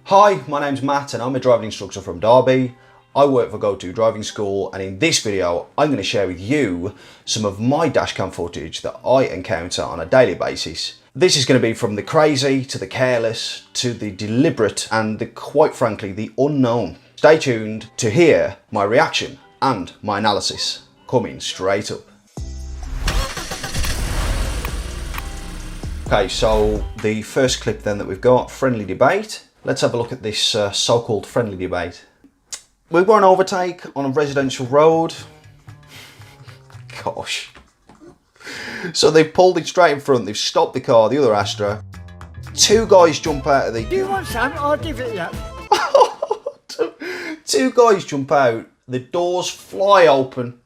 Hi, my name's Matt and I'm a driving instructor from Derby. I work for Go2 Driving School, and in this video I'm going to share with you some of my dashcam footage that I encounter on a daily basis. This is going to be from the crazy to the careless to the deliberate and quite frankly the unknown. Stay tuned to hear my reaction and my analysis coming straight up. Okay, so the first clip then that we've got, friendly debate. Let's have a look at this so-called friendly debate. We've got an overtake on a residential road. Gosh. So they've pulled it straight in front, they've stopped the car, the other Astra. Two guys jump out of the... Do you want some? I'll give it you. Two guys jump out, the doors fly open,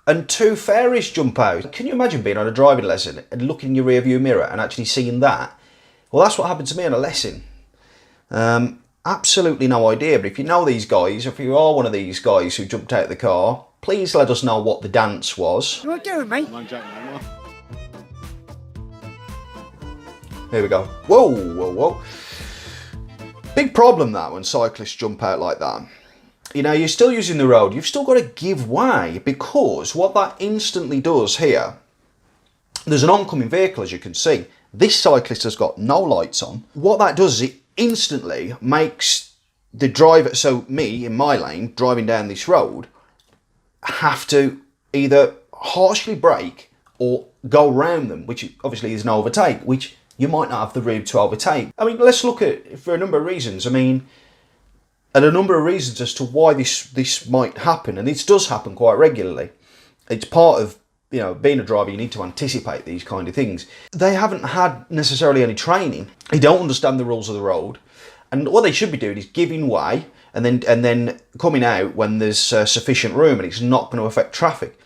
and two fairies jump out. Can you imagine being on a driving lesson and looking in your rearview mirror and actually seeing that? Well, that's what happened to me on a lesson. Absolutely no idea, but if you know these guys, if you are one of these guys who jumped out of the car, please let us know what the dance was. You want to do with me? Here we go. Whoa, whoa, whoa. Big problem that when cyclists jump out like that. You know, you're still using the road, you've still got to give way, because what that instantly does here, there's an oncoming vehicle, as you can see. This cyclist has got no lights on. What that does is it instantly makes the driver, so me in my lane, driving down this road, have to either harshly brake or go round them, which obviously is an overtake, which you might not have the room to overtake. I mean, let's look at it for a number of reasons. I mean, and a number of reasons as to why this might happen, and this does happen quite regularly. It's part of, you know, being a driver, you need to anticipate these kind of things. They haven't had necessarily any training. They don't understand the rules of the road, and what they should be doing is giving way and then coming out when there's sufficient room and it's not going to affect traffic.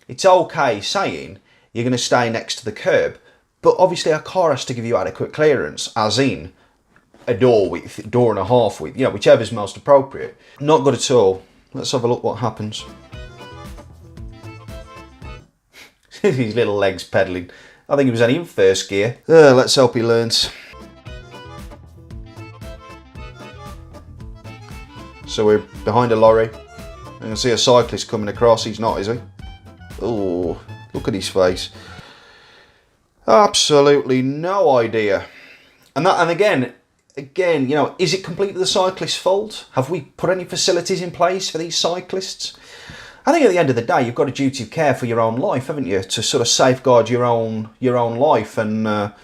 It's okay saying you're going to stay next to the curb, but obviously a car has to give you adequate clearance, as in a door width, door and a half width, you know, whichever's most appropriate. Not good at all. Let's have a look what happens. His little legs pedalling. I think he was only in first gear. Let's hope he learns. So we're behind a lorry. I can see a cyclist coming across. He's not, is he? Oh, look at his face. Absolutely no idea. And again, you know, is it completely the cyclist's fault? Have we put any facilities in place for these cyclists? I think at the end of the day, you've got a duty of care for your own life, haven't you? To sort of safeguard your own life and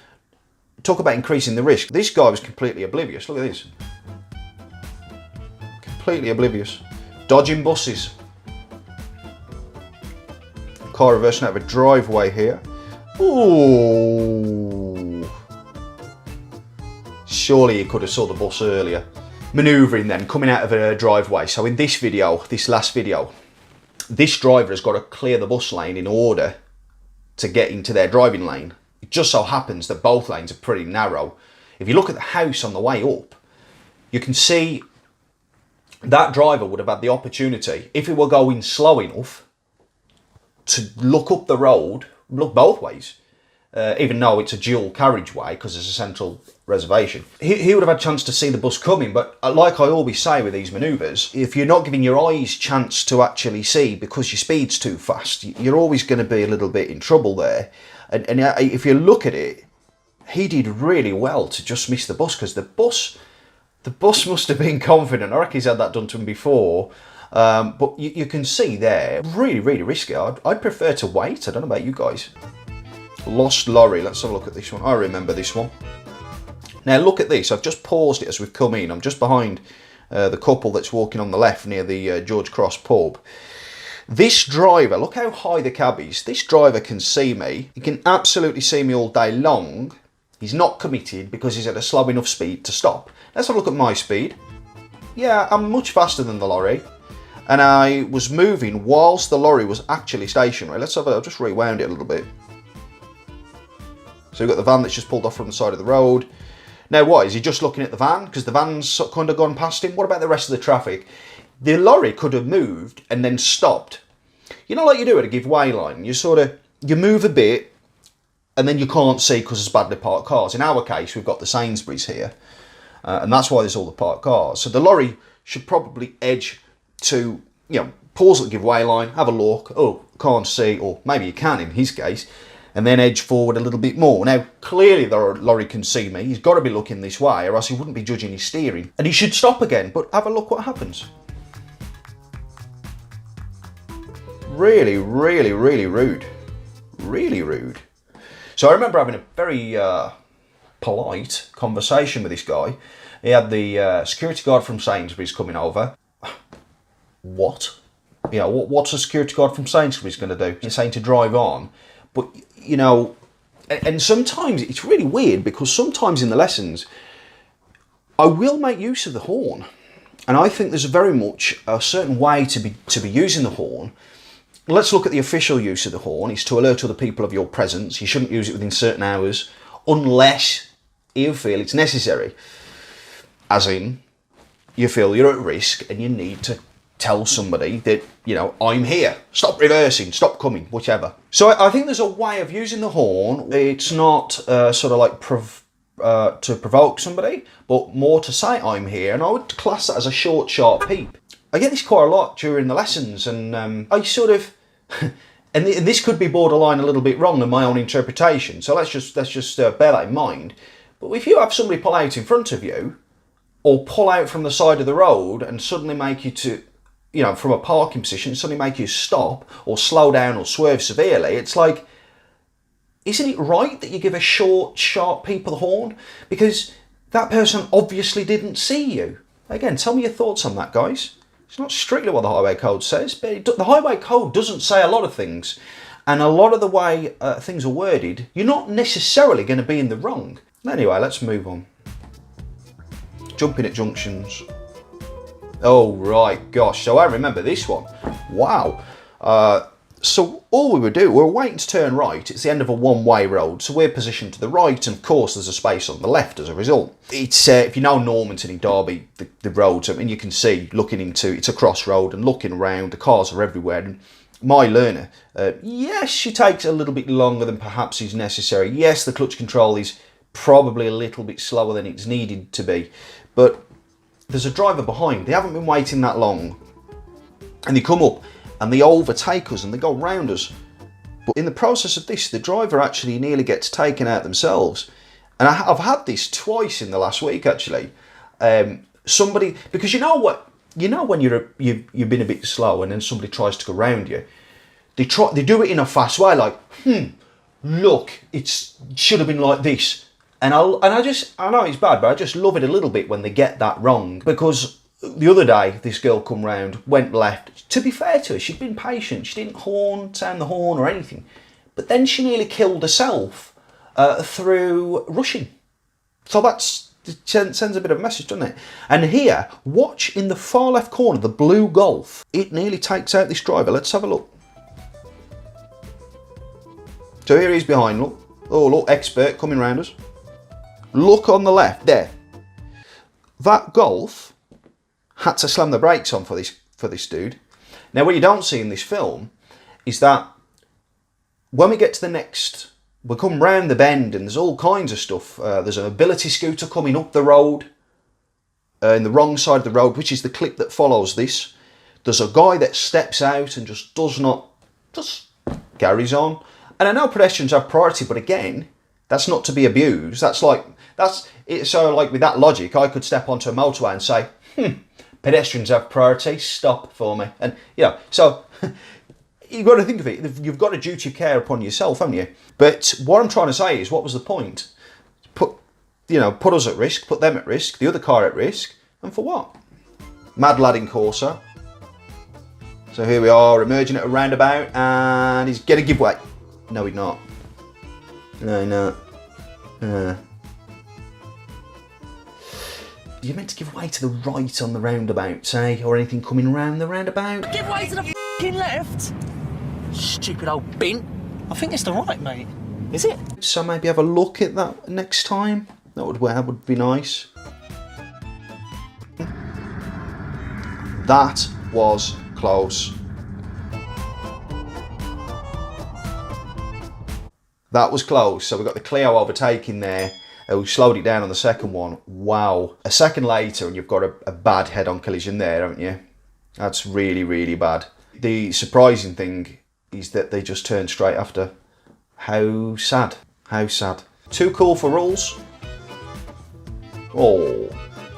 talk about increasing the risk. This guy was completely oblivious. Look at this. Completely oblivious. Dodging buses. Car reversing out of a driveway here. Ooh. Surely you could have saw the bus earlier. Manoeuvring then, coming out of a driveway. So in this video, this last video, this driver has got to clear the bus lane in order to get into their driving lane. It just so happens that both lanes are pretty narrow. If you look at the house on the way up, you can see that driver would have had the opportunity, if he were going slow enough, to look up the road, look both ways. Even though it's a dual carriageway because there's a central reservation. He would have had a chance to see the bus coming, but like I always say with these manoeuvres, if you're not giving your eyes chance to actually see because your speed's too fast, you're always going to be a little bit in trouble there. And if you look at it, he did really well to just miss the bus, because the bus must have been confident. I reckon he's had that done to him before. But you can see there, really, really risky. I'd prefer to wait. I don't know about you guys. Lost Lorry. Let's have a look at this one. I remember this one. Now look at this. I've just paused it as we've come in. I'm just behind the couple that's walking on the left near the George Cross pub. This driver, look how high the cab is. This driver can see me. He can absolutely see me all day long. He's not committed because he's at a slow enough speed to stop. Let's have a look at my speed. Yeah, I'm much faster than the lorry. And I was moving whilst the lorry was actually stationary. I'll just rewound it a little bit. So we've got the van that's just pulled off from the side of the road. Now what, is he just looking at the van? Because the van's kind of gone past him. What about the rest of the traffic? The lorry could have moved and then stopped. You know, like you do at a giveaway line, you move a bit and then you can't see because there's badly parked cars. In our case, we've got the Sainsbury's here. and that's why there's all the parked cars. So the lorry should probably edge to, pause at the giveaway line, have a look, oh, can't see, or maybe you can in his case, and then edge forward a little bit more. Now, clearly the lorry can see me. He's got to be looking this way, or else he wouldn't be judging his steering. And he should stop again, but have a look what happens. Really, really, really rude. Really rude. So I remember having a very polite conversation with this guy. He had the security guard from Sainsbury's coming over. What? What's a security guard from Sainsbury's going to do? He's saying to drive on. But, and sometimes it's really weird, because sometimes in the lessons, I will make use of the horn. And I think there's very much a certain way to be using the horn. Let's look at the official use of the horn. It's to alert other people of your presence. You shouldn't use it within certain hours unless you feel it's necessary. As in, you feel you're at risk and you need to tell somebody that, I'm here. Stop reversing, stop coming, whichever. So I think there's a way of using the horn. It's not sort of like to provoke somebody, but more to say I'm here. And I would class that as a short, sharp peep. I get this quite a lot during the lessons, and I sort of, and this could be borderline a little bit wrong in my own interpretation. So let's just bear that in mind. But if you have somebody pull out in front of you, or pull out from the side of the road and suddenly make you to, from a parking position, suddenly make you stop or slow down or swerve severely, it's like, isn't it right that you give a short, sharp peep of the horn? Because that person obviously didn't see you. Again, tell me your thoughts on that, guys. It's not strictly what the highway code says, but the highway code doesn't say a lot of things. And a lot of the way things are worded, you're not necessarily going to be in the wrong. Anyway, let's move on. Jumping at junctions. Oh, right, gosh. So I remember this one. Wow. So all we would do, we're waiting to turn right. It's the end of a one-way road, so we're positioned to the right, and of course there's a space on the left as a result. It's, if you know Normanton in Derby, the roads, I mean, you can see, looking into, it's a crossroad, and looking around, the cars are everywhere, and my learner, yes, she takes a little bit longer than perhaps is necessary. Yes, the clutch control is probably a little bit slower than it's needed to be, but there's a driver behind. They haven't been waiting that long, and they come up and they overtake us and they go round us. But in the process of this, the driver actually nearly gets taken out themselves. And I've had this twice in the last week, actually. Somebody, because you know what, when you've been a bit slow and then somebody tries to go round you, they do it in a fast way, like, look, it should have been like this. And I know it's bad, but I just love it a little bit when they get that wrong. Because the other day, this girl come round, went left. To be fair to her, she'd been patient. She didn't sound the horn or anything. But then she nearly killed herself through rushing. So it sends a bit of a message, doesn't it? And here, watch in the far left corner, the blue Golf. It nearly takes out this driver. Let's have a look. So here he's behind, look. Oh, look, expert coming round us. Look on the left, there. That Golf had to slam the brakes on for this dude. Now, what you don't see in this film is that when we get to the next, we come round the bend and there's all kinds of stuff. There's a mobility scooter coming up the road, in the wrong side of the road, which is the clip that follows this. There's a guy that steps out and just carries on. And I know pedestrians have priority, but again, that's not to be abused. So like with that logic, I could step onto a motorway and say, pedestrians have priority, stop for me. And, so you've got to think of it. You've got a duty of care upon yourself, haven't you? But what I'm trying to say is, what was the point? Put us at risk, put them at risk, the other car at risk, and for what? Mad lad in corsa. So here we are, emerging at a roundabout, and he's going to give way. No, he's not. No. You're meant to give way to the right on the roundabout, say, or anything coming round the roundabout. Give way to the f***ing left! Stupid old bint. I think it's the right, mate. Is it? So maybe have a look at that next time. That would be nice. That was close. That was close. So we've got the Clio overtaking there. who slowed it down on the second one. Wow. A second later and you've got a bad head-on collision there, haven't you? That's really, really bad. The surprising thing is that they just turned straight after. How sad. How sad. Too cool for rules. Oh.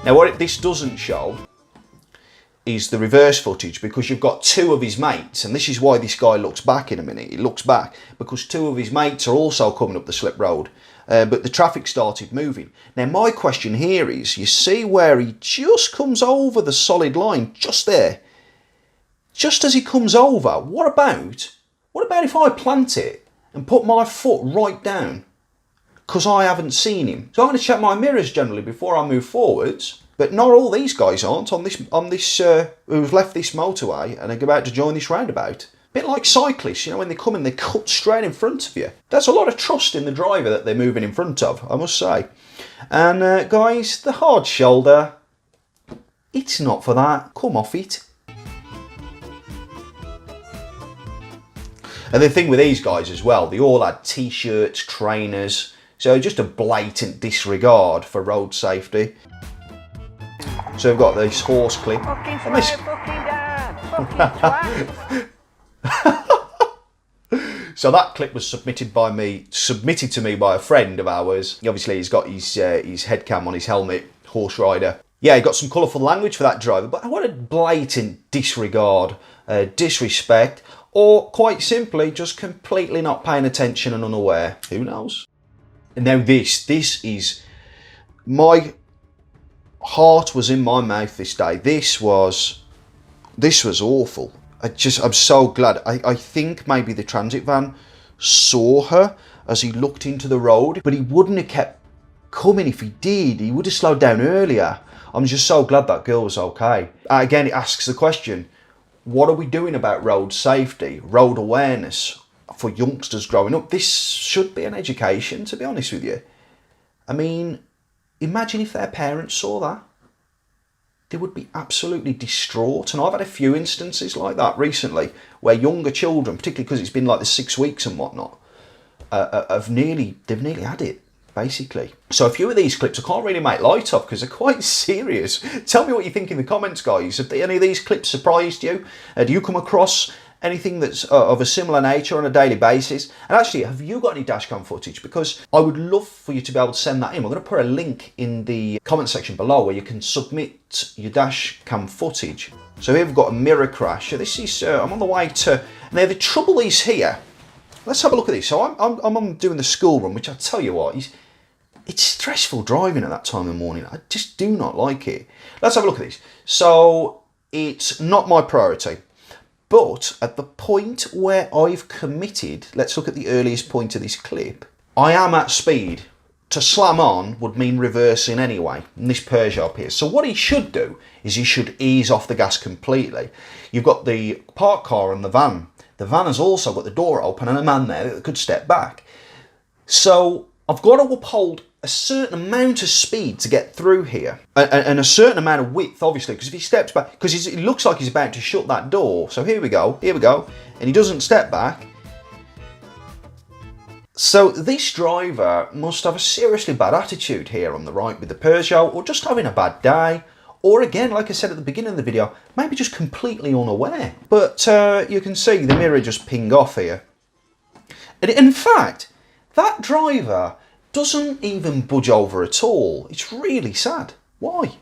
Now what this doesn't show is the reverse footage, because you've got two of his mates, and this is why this guy looks back in a minute. He looks back because two of his mates are also coming up the slip road, but the traffic started moving. Now my question here is, you see where he just comes over the solid line, just there, just as he comes over. What about if I plant it and put my foot right down, because I haven't seen him? So I'm going to check my mirrors generally before I move forwards. But not all these guys aren't on this who've left this motorway and are about to join this roundabout. A bit like cyclists, you know, when they come in, they cut straight in front of you. That's a lot of trust in the driver that they're moving in front of, I must say. And guys, the hard shoulder, it's not for that. Come off it. And the thing with these guys as well, they all had t-shirts, trainers, so just a blatant disregard for road safety. So we've got this horse clip. And this... So that clip was submitted to me by a friend of ours. Obviously he's got his head cam on his helmet, horse rider. Yeah, he got some colourful language for that driver, but what a blatant disregard, disrespect, or quite simply just completely not paying attention and unaware. Who knows? And now this is my heart was in my mouth this day. This was awful. I'm so glad. I think maybe the transit van saw her as he looked into the road, but he wouldn't have kept coming if he did. He would have slowed down earlier. I'm just so glad that girl was okay. Again, it asks the question, what are we doing about road safety, road awareness for youngsters growing up? This should be an education, to be honest with you. I mean, imagine if their parents saw that. They would be absolutely distraught. And I've had a few instances like that recently where younger children, particularly because it's been like the 6 weeks and whatnot, they've nearly had it, basically. So a few of these clips I can't really make light of because they're quite serious. Tell me what you think in the comments, guys. Have any of these clips surprised you? Do you come across anything that's of a similar nature on a daily basis? And actually, have you got any dashcam footage? Because I would love for you to be able to send that in. We're going to put a link in the comment section below where you can submit your dashcam footage. So here we've got a mirror crash. So this is, I'm on the way to, now the trouble is here, let's have a look at this. So I'm doing the school run, which I tell you what, it's stressful driving at that time of the morning. I just do not like it. Let's have a look at this. So it's not my priority. But at the point where I've committed, let's look at the earliest point of this clip, I am at speed. To slam on would mean reversing anyway, in this Peugeot up here. So what he should do is he should ease off the gas completely. You've got the parked car and the van. The van has also got the door open and a man there that could step back. So I've got to uphold a certain amount of speed to get through here, and a certain amount of width, obviously, because if he steps back, because it looks like he's about to shut that door. So here we go, and he doesn't step back. So this driver must have a seriously bad attitude here on the right with the Peugeot, or just having a bad day, or again, like I said at the beginning of the video, maybe just completely unaware. But you can see the mirror just ping off here. And in fact, that driver doesn't even budge over at all. It's really sad. Why?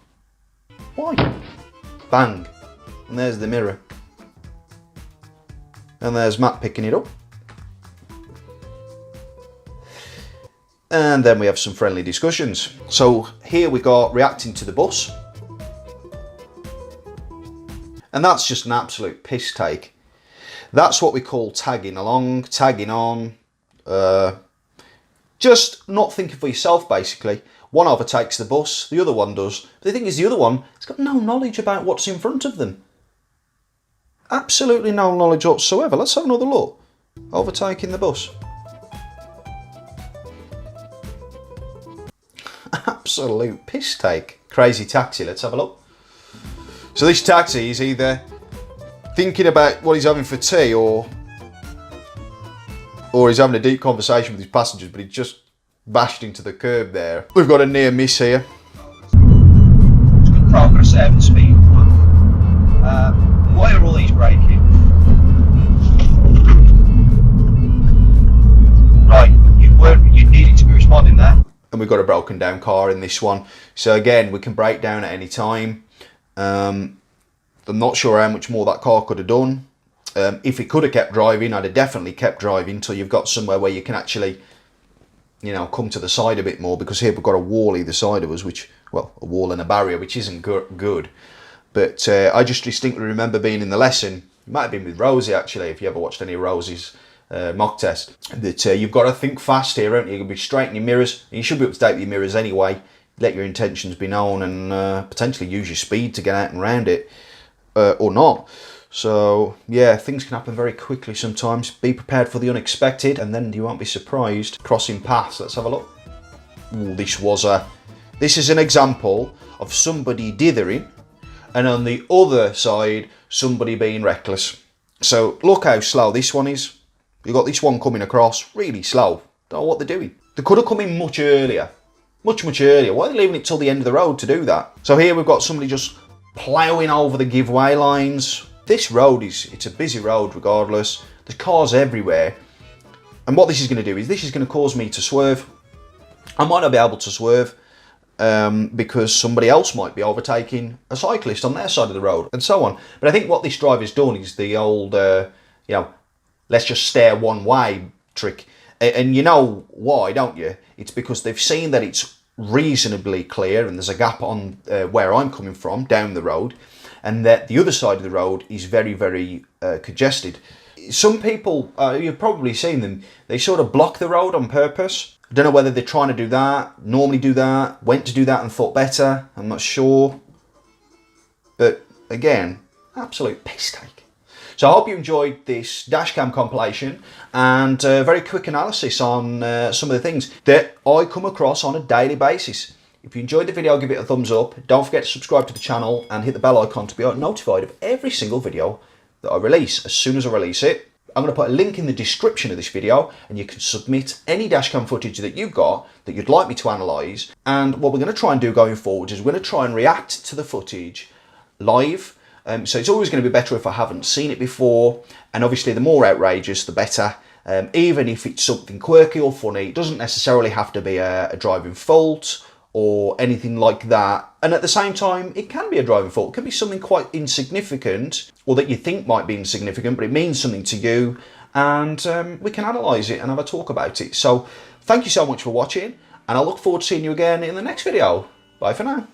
Why? Bang. And there's the mirror. And there's Matt picking it up. And then we have some friendly discussions. So here we got reacting to the bus. And that's just an absolute piss take. That's what we call tagging along, tagging on. Just not thinking for yourself, basically. One overtakes the bus, the other one does. But the thing is, the other one has got no knowledge about what's in front of them. Absolutely no knowledge whatsoever. Let's have another look. Overtaking the bus. Absolute piss take. Crazy taxi, let's have a look. So this taxi is either thinking about what he's having for tea or he's having a deep conversation with his passengers, but he just bashed into the curb there. We've got a near miss here. It's good progress, 7 speed. Why are all these braking? Right, you needed to be responding there. And we've got a broken down car in this one. So again, we can break down at any time. I'm not sure how much more that car could have done. If it could have kept driving, I'd have definitely kept driving until you've got somewhere where you can actually, you know, come to the side a bit more, because here we've got a wall either side of us, which, well, a wall and a barrier, which isn't good. But I just distinctly remember being in the lesson, it might have been with Rosie actually, if you ever watched any of Rosie's mock test, that you've got to think fast here, haven't you? You're going to be straight in your mirrors. You should be up to date with your mirrors anyway. Let your intentions be known and potentially use your speed to get out and around it, or not. So yeah, things can happen very quickly sometimes. Be prepared for the unexpected, and then you won't be surprised. Crossing paths, let's have a look. Ooh, this is an example of somebody dithering, and on the other side, somebody being reckless. So look how slow this one is. You've got this one coming across, really slow. Don't know what they're doing. They could have come in much earlier. Much earlier. Why are they leaving it till the end of the road to do that? So here we've got somebody just ploughing over the giveaway lines. This road it's a busy road regardless. There's cars everywhere. And what this is going to do is this is going to cause me to swerve. I might not be able to swerve because somebody else might be overtaking a cyclist on their side of the road and so on. But I think what this driver's done is the old, you know, let's just stare one way trick. And you know why, don't you? It's because they've seen that it's reasonably clear and there's a gap on where I'm coming from, down the road, and that the other side of the road is very, very congested. Some people, you've probably seen them, they sort of block the road on purpose. I don't know whether they're trying to do that, normally do that, went to do that and thought better, I'm not sure. But again, absolute piss take. So I hope you enjoyed this dashcam compilation and very quick analysis on some of the things that I come across on a daily basis. If you enjoyed the video, give it a thumbs up. Don't forget to subscribe to the channel and hit the bell icon to be notified of every single video that I release. As soon as I release it, I'm going to put a link in the description of this video and you can submit any dashcam footage that you've got that you'd like me to analyse. And what we're going to try and do going forward is we're going to try and react to the footage live. So it's always going to be better if I haven't seen it before, and obviously the more outrageous the better. Even if it's something quirky or funny, it doesn't necessarily have to be a driving fault or anything like that. And at the same time, it can be a driving fault. It can be something quite insignificant, or that you think might be insignificant, but it means something to you, and we can analyse it and have a talk about it. So thank you so much for watching, and I look forward to seeing you again in the next video. Bye for now.